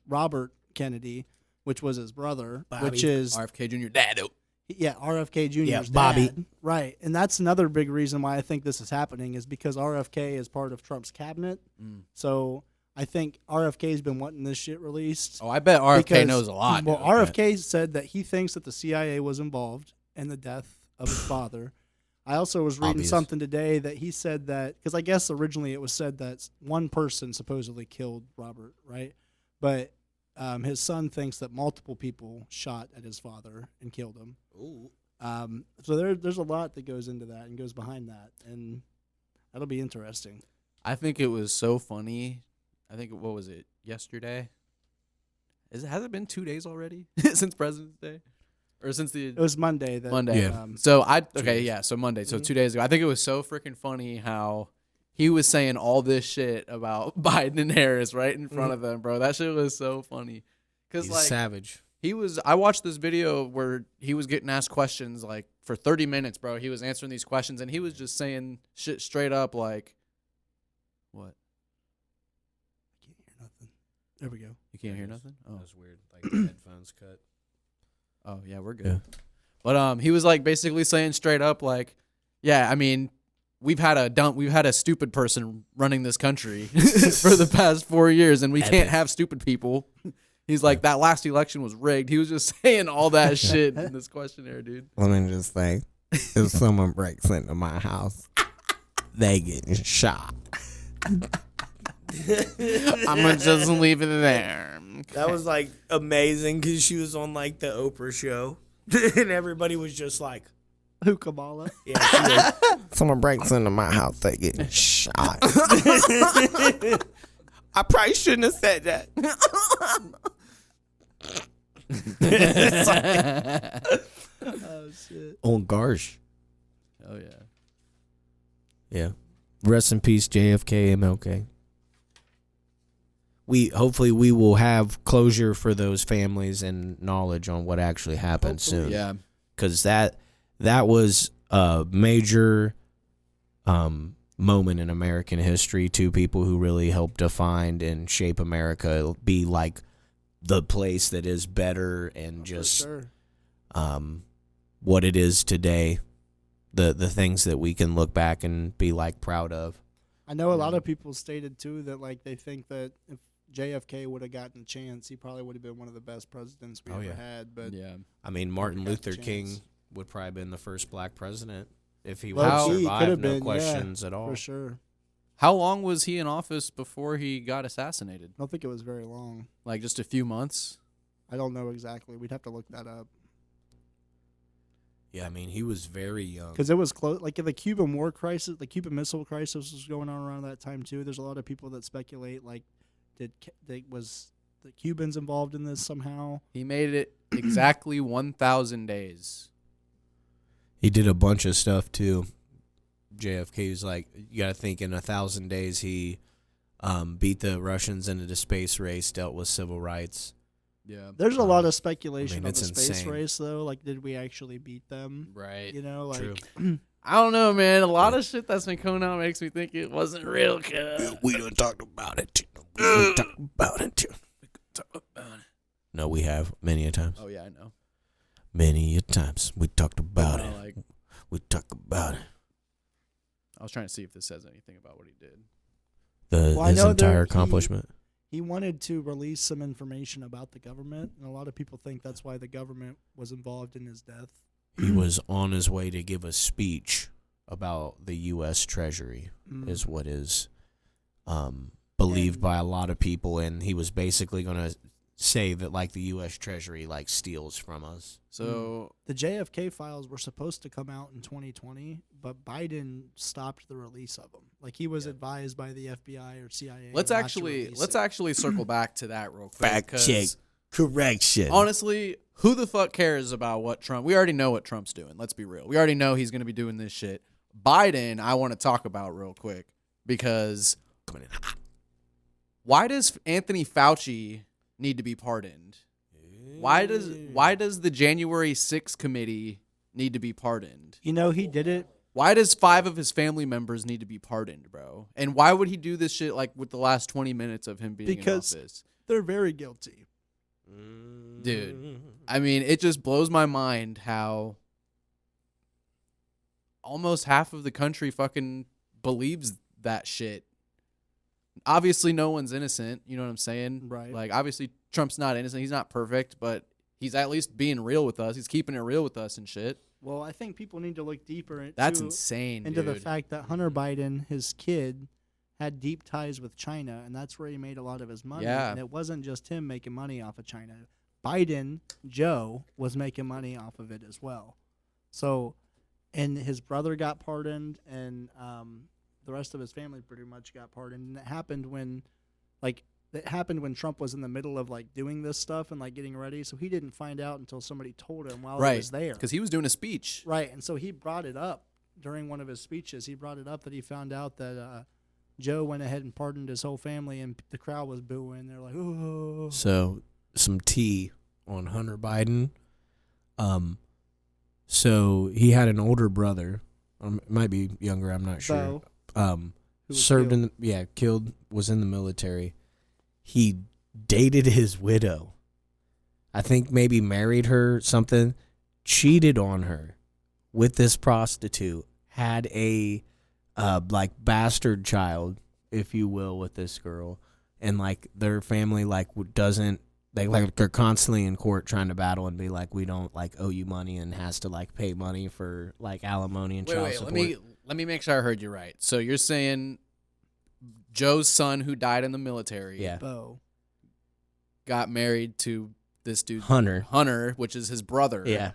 Robert Kennedy, which was his brother, Bobby. which is RFK Jr. Dado. RFK Jr.'s Yeah, dad. Bobby. Right, and that's another big reason why I think this is happening is because RFK is part of Trump's cabinet. So I think RFK's been wanting this shit released. Oh, I bet RFK because- knows a lot. Well, dude. RFK said that he thinks that the CIA was involved in the death of his father. I also was reading Obvious. something today that he said that, because I guess originally it was said that one person supposedly killed Robert, right? But his son thinks that multiple people shot at his father and killed him. Ooh. So there's a lot that goes into that and goes behind that, and that'll be interesting. I think it was so funny. I think what was it yesterday? Has it been 2 days already since President's Day, or since the It was Monday. That, Monday? Yeah. So days. so Monday. So Mhm. 2 days ago, I think it was so freaking funny how he was saying all this shit about Biden and Harris right in front of them, bro. That shit was so funny. Cause He's like savage. I watched this video where he was getting asked questions like for 30 minutes, bro. He was answering these questions and he was just saying shit straight up like, what? I can't hear nothing. There we go. You can't hear nothing? Oh. That was weird. Like the headphones cut. Oh yeah, we're good. But he was like basically saying straight up like, yeah, I mean, we've had a stupid person running this country for the past 4 years, and we can't have stupid people. He's like, that last election was rigged. He was just saying all that shit in this questionnaire, dude. Let me just say, if someone breaks into my house, they getting shot. I'm gonna just leave it there. That was like amazing because she was on like the Oprah show, and everybody was just like, Who, Kamala? "Yeah, she was, someone breaks into my house, they getting shot." I probably shouldn't have said that. Oh shit. On Garsh. Oh yeah. Yeah. Rest in peace, JFK, MLK. Hopefully we will have closure for those families and knowledge on what actually happened soon. Yeah. Because that was a major moment in American history. Two people who really helped define and shape America, be like the place that is better and just For sure. what it is today. The things that we can look back and be like proud of. I know a lot of people stated too that like they think that if JFK would have gotten a chance, he probably would have been one of the best presidents we ever had. But Yeah. I mean, Martin Got the Luther King chance. would probably been the first black president if he would Low have key, survived. could've No been, questions at all. for sure, How long was he in office before he got assassinated? I don't think it was very long. Like just a few months? I don't know exactly. We'd have to look that up Yeah, I mean, he was very young. because it was close. Like the Cuban War crisis, the Cuban Missile Crisis was going on around that time too. There's a lot of people that speculate like, was the Cubans involved in this somehow? He made it exactly 1,000 days. He did a bunch of stuff too. JFK was like, you got to think in 1,000 days he beat the Russians into the space race, dealt with civil rights. Yeah. There's a lot of speculation on it's the space insane. race though. Like, did we actually beat them? Right. You know, like True. I don't know, man. A lot of shit that's been coming out makes me think it wasn't real good. We done talked about it. We done talked about it too. No, we have many a times. Oh, yeah, I know. Many a times we talked about No, it. like, We talked about it. I was trying to see if this says anything about what he did. Well, I His know entire that accomplishment. he wanted to release some information about the government, and a lot of people think that's why the government was involved in his death. He was on his way to give a speech about the U.S. Treasury, is what is believed by a lot of people, and he was basically going to say that like the U.S. Treasury like steals from us. So The JFK files were supposed to come out in 2020, but Biden stopped the release of them. Like he was advised by the FBI or CIA. let's not to actually release let's it. actually circle back to that real quick. Fact 'cause check. Correction. Honestly, who the fuck cares about what Trump? We already know what Trump's doing. Let's be real. We already know he's going to be doing this shit. Biden, I want to talk about real quick because Coming in. why does Anthony Fauci need to be pardoned? Why does the January 6th committee need to be pardoned? You know, he did it. Why does 5 of his family members need to be pardoned, bro? And why would he do this shit like with the last 20 minutes of him being Because- in office? They're very guilty. Dude, I mean, it just blows my mind how almost half of the country fucking believes that shit. Obviously, no one's innocent. You know what I'm saying? Right. Like, obviously, Trump's not innocent. He's not perfect, but he's at least being real with us. He's keeping it real with us and shit. Well, I think people need to look deeper That's insane, into dude. the fact that Hunter Biden, his kid, had deep ties with China, and that's where he made a lot of his money. Yeah. And it wasn't just him making money off of China. Biden, Joe, was making money off of it as well. So, and his brother got pardoned, and the rest of his family pretty much got pardoned. And it happened when Trump was in the middle of like doing this stuff and like getting ready. So he didn't find out until somebody told him while he was there. Because he was doing a speech. Right, and so he brought it up during one of his speeches. He brought it up that he found out that Joe went ahead and pardoned his whole family, and the crowd was booing. They're like, "Oh." So some tea on Hunter Biden. So he had an older brother, it might be younger, I'm not sure. Who was Served killed. killed, was in the military. He dated his widow. I think maybe married her, something, cheated on her with this prostitute, had a like bastard child, if you will, with this girl, and like their family like doesn't, they're constantly in court trying to battle and be like, we don't like owe you money, and has to like pay money for like alimony and child support. Let me make sure I heard you right. So you're saying Joe's son, who died in the military, Yeah. Bo. got married to this dude Hunter, which is his brother. yeah.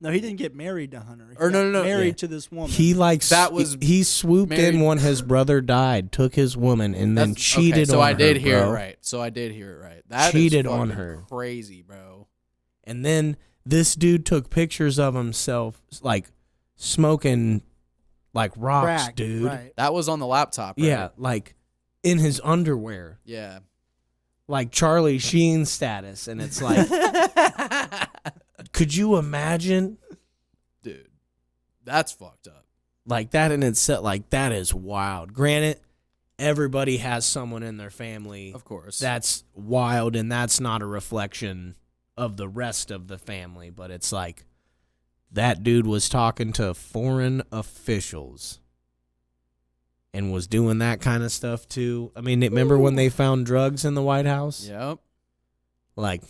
No, he didn't get married to Hunter. He Or no, got no, no, married yeah. to this woman. He like That was he swooped married- in when his brother died, took his woman, and then That's- cheated okay, so on I her. did hear bro. it right. So I did hear it right. That Cheated is on fucking her. Crazy, bro. And then this dude took pictures of himself like smoking like rocks, Crack, dude. Right. That was on the laptop, right? Yeah, like in his underwear, Yeah. like Charlie Sheen status, and it's like, could you imagine? Dude. That's fucked up. Like that in itself, like that is wild. Granted, everybody has someone in their family Of course. that's wild, and that's not a reflection of the rest of the family, but it's like that dude was talking to foreign officials and was doing that kind of stuff too. I mean, remember when they found drugs in the White House? Yep. Like,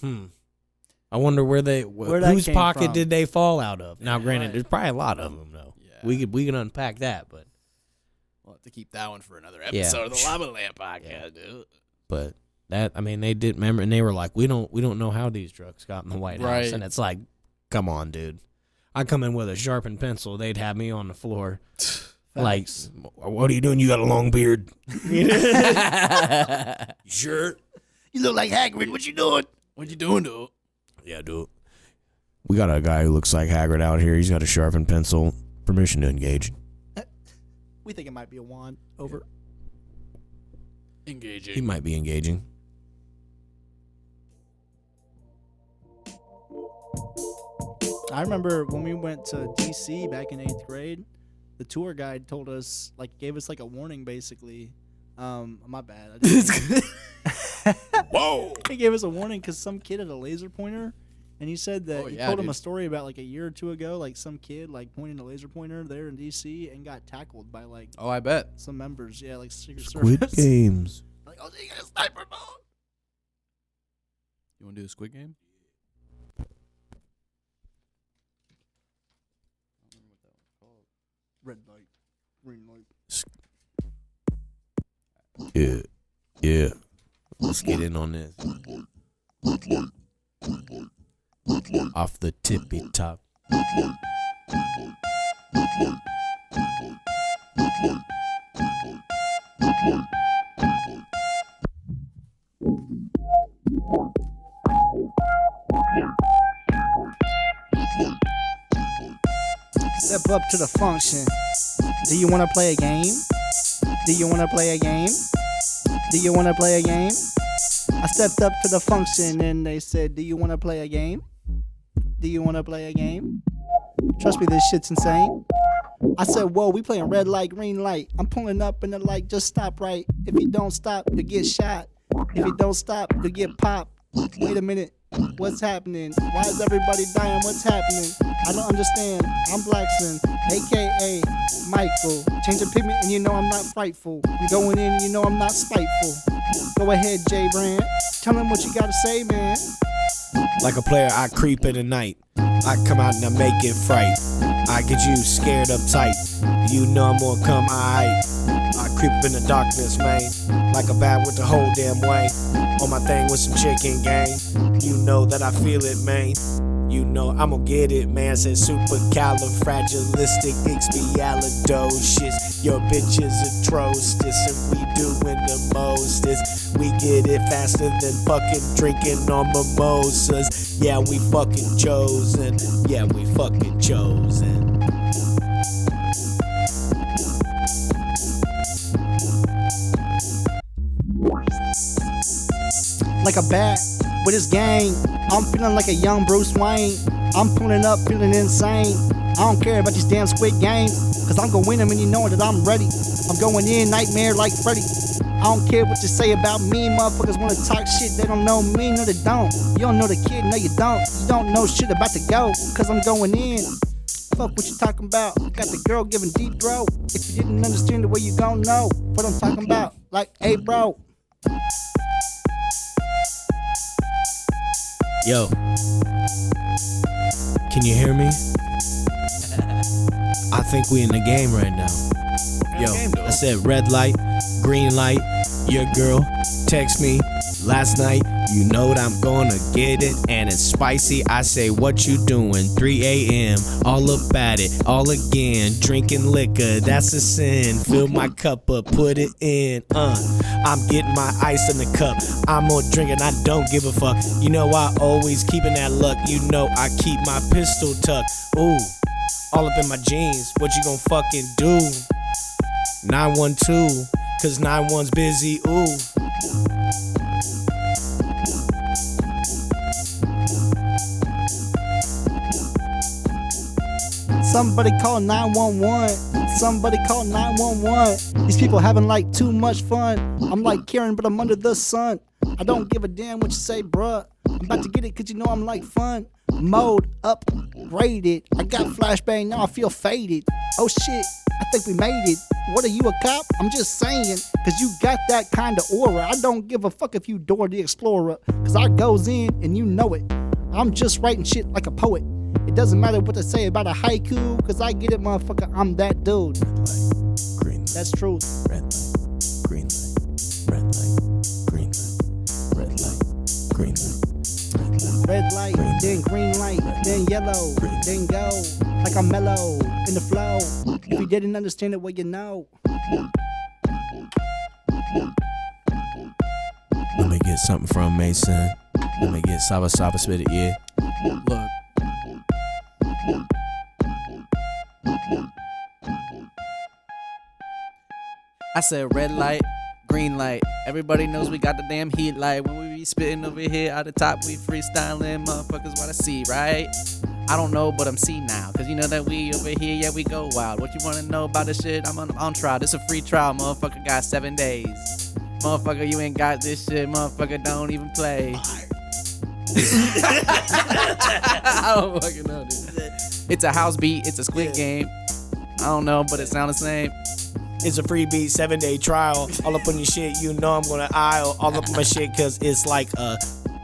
I wonder where that whose came pocket from. did they fall out of? Now, granted, Right. there's probably a lot of them though. Yeah. We can unpack that, but We'll have to keep that one for another Yeah. episode of the LavaLabz podcast, dude. But that, I mean, they did remember, and they were like, we don't know how these drugs got in the White House, Right. and it's like, come on, dude. I come in with a sharpened pencil, they'd have me on the floor, like, what are you doing? You got a long beard. Sure. You look like Hagrid. What you doing? What you doing, dude? Yeah, dude. We got a guy who looks like Hagrid out here. He's got a sharpened pencil. Permission to engage. We think it might be a wand. Over. Engaging. He might be engaging. I remember when we went to DC back in 8th grade, the tour guide told us, like, gave us like a warning basically. My bad. I didn't Whoa. He gave us a warning because some kid had a laser pointer, and he said that he told him dude. a story about like a year or two ago, like some kid like pointing a laser pointer there in DC and got tackled by like Oh, I bet. some members. Yeah, like Secret Squid Service. Games. Like, oh, you got a sniper mode. You want to do a Squid Game? Red light, green light. Yeah. Yeah. Let's get in on this. Off the tippy top. Step up to the function. Do you want to play a game? Do you want to play a game? Do you want to play a game? I stepped up to the function and they said, do you want to play a game? Do you want to play a game? Trust me, this shit's insane. I said, whoa, we playing red light, green light. I'm pulling up and the light just stop right. If you don't stop, you get shot. If you don't stop, you get popped. Wait a minute, what's happening? Why is everybody dying? What's happening? I don't understand. I'm Blackson, aka Michael. Change of pigment and you know I'm not frightful. I'm going in and you know I'm not spiteful. Go ahead, J Brand. Tell him what you gotta say, man. Like a player, I creep in the night. I come out and I make it fright. I get you scared uptight. You know I'm gonna come aight. I creep in the darkness, man. Like a bat with the whole damn way. On my thing with some chicken gang. You know that I feel it, man. You know I'm gonna get it, man. Said supercalifragilisticexpialidocious. Your bitch is atrocious and we doing the mostest. We get it faster than fucking drinking on mimosas. Yeah, we fucking chosen. Yeah, we fucking chosen. Like a bat with his gang. I'm feeling like a young Bruce Wayne. I'm pulling up, feeling insane. I don't care about these damn Squid Games, cause I'm gonna win them and you know that I'm ready. I'm going in nightmare like Freddy. I don't care what you say about me. Motherfuckers wanna talk shit, they don't know me, no they don't. You don't know the kid, no you don't. You don't know shit about to go, cause I'm going in. Fuck what you talking about. Got the girl giving deep throat. If you didn't understand the way you gon' know what I'm talking about. Like, hey bro. Yo, can you hear me? I think we in the game right now. Yo, I said red light, green light. Your girl text me last night. You know that I'm gonna get it, and it's spicy. I say, what you doing? 3 a.m. All up at it, all again. Drinking liquor, that's a sin. Fill my cup up, put it in. I'm getting my ice in the cup. I'm gonna drink it, I don't give a fuck. You know I always keeping that luck. You know I keep my pistol tucked. Ooh, all up in my jeans. What you gonna fucking do? 912, cause 91's busy. Ooh. Somebody call 911. Somebody call 911. These people having like too much fun. I'm like Karen, but I'm under the sun. I don't give a damn what you say, bruh. I'm about to get it cause you know I'm like fun. Mode upgraded. I got flashbang, now I feel faded. Oh shit, I think we made it. What are you, a cop? I'm just saying, cause you got that kind of aura. I don't give a fuck if you Dora the Explorer, cause I goes in and you know it. I'm just writing shit like a poet. It doesn't matter what they say about a haiku, cause I get it, motherfucker, I'm that dude. Red light, green light. That's true. Red light, green light. Red light, green light. Red light, green light. Red light, then green light, then yellow, then go. Like I'm mellow in the flow. If you didn't understand it, well you know. Let me get something from Mason. Let me get Sava spit it, yeah. Look. I said red light, green light. Everybody knows we got the damn heat light. When we be spitting over here out the top, we freestyling. Motherfuckers wanna see, right? I don't know, but I'm see now. Cause you know that we over here, yeah, we go wild. What you wanna know about this shit? I'm on trial. This a free trial, motherfucker got 7 days. Motherfucker, you ain't got this shit. Motherfucker, don't even play. I don't fucking know, dude. It's a house beat. It's a Squid Game. I don't know, but it sounds the same. It's a free beat, 7-day trial. All up on your shit, you know I'm gonna aisle all up on my shit, cause it's like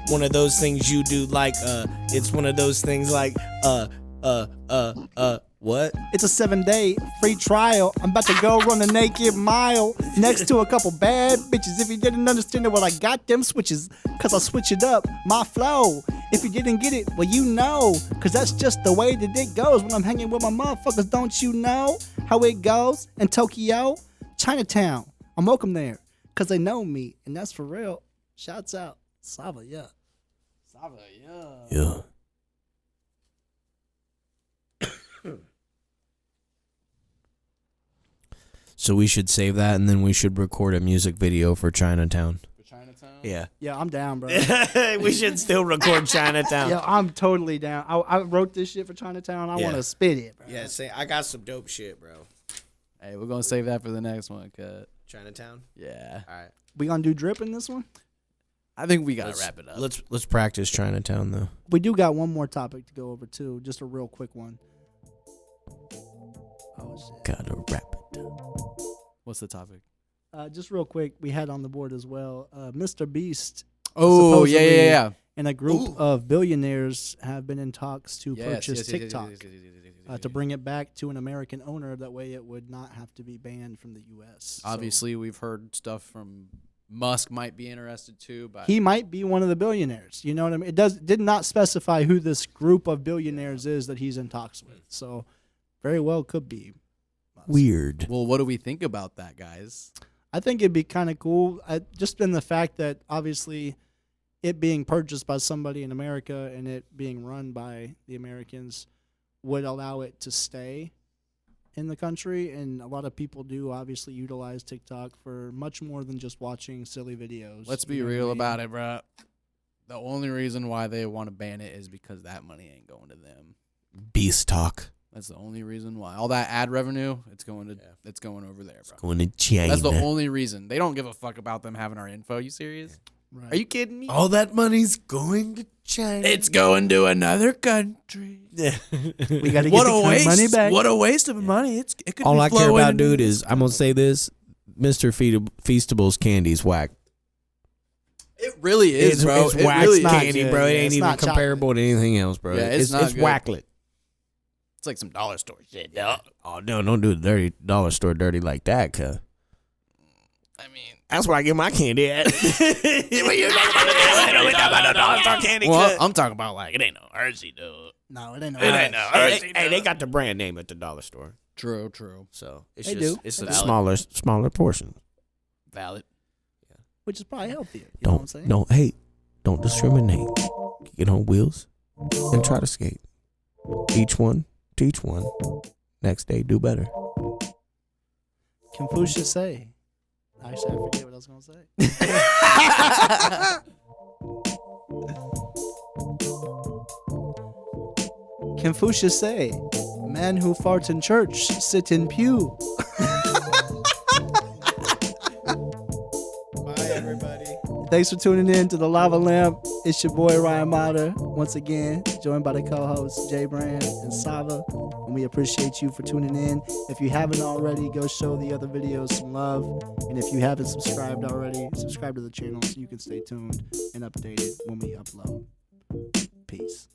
one of those things you do like it's one of those things like What? It's a 7-day free trial. I'm about to go run a naked mile next to a couple bad bitches. If you didn't understand it, well, I got them switches, cause I switch it up, my flow. If you didn't get it, well, you know, cause that's just the way that it goes when I'm hanging with my motherfuckers. Don't you know how it goes in Tokyo? Chinatown, I'm welcome there, cause they know me, and that's for real. Shouts out. Sava, yeah. Sava, yeah. Yeah. So we should save that, and then we should record a music video for Chinatown. For Chinatown? Yeah. Yeah, I'm down, bro. We should still record Chinatown. Yeah, I'm totally down. I wrote this shit for Chinatown. I want to spit it, bro. Yeah, say I got some dope shit, bro. Hey, we're going to save that for the next one, cut. Chinatown? Yeah. All right. We gonna do drip in this one? I think we got to wrap it up. Let's practice Chinatown, though. We do got one more topic to go over, too. Just a real quick one. Oh, shit. Gotta wrap it up. What's the topic? Just real quick, we had on the board as well. Mr. Beast Oh, supposedly- yeah. and a group of billionaires have been in talks to Yes, purchase yes, TikTok yes. to bring it back to an American owner. That way it would not have to be banned from the U.S. So Obviously, we've heard stuff from Musk might be interested too, but he might be one of the billionaires. You know what I mean? It did not specify who this group of billionaires is that he's in talks with. So very well could be Musk. Weird. well, what do we think about that, guys? I think it'd be kind of cool, just in the fact that obviously it being purchased by somebody in America and it being run by the Americans would allow it to stay in the country. And a lot of people do obviously utilize TikTok for much more than just watching silly videos. Let's be real about it, bro. The only reason why they want to ban it is because that money ain't going to them. Beast talk. That's the only reason why. All that ad revenue, it's going over there, bro. Going to China. That's the only reason. They don't give a fuck about them having our info. You serious? Right. Are you kidding me? All that money's going to China. It's going to another country. We got to get What the a waste! money back. What a waste of money! It could All be I care flowing about, into- dude, is I'm gonna say this: Mr. Feastable's candy's whack. It really is, bro. It's It wax really is. candy, good. bro. It Yeah, ain't it's even not comparable to anything else, bro. Yeah, it's not good. wacklet. It's like some dollar store shit. Yeah. Oh no, don't do the dirty dollar store dirty like that, cuz. I mean, That's where I get my candy at. What you talking about the dollar store candy? well, I'm talking about like it ain't no Hershey, dude. No, it ain't no. It ain't no Hershey. Hey, they got the brand name at the dollar store, True. so it's They just do. it's They a do. smaller portion. Valid. Which is probably healthier. You know what I'm saying? Don't discriminate. Get on wheels and try to skate. Each one, teach one. Next day, do better. Confucius say. Actually, I forget what I was gonna say. Confucius say, "Man who farts in church sit in pew." Bye, everybody. Thanks for tuning in to the Lava Lamp. It's your boy Ryan Mata, once again, joined by the co-hosts Jay Brand and Sava. And we appreciate you for tuning in. If you haven't already, go show the other videos some love. And if you haven't subscribed already, subscribe to the channel so you can stay tuned and updated when we upload. Peace.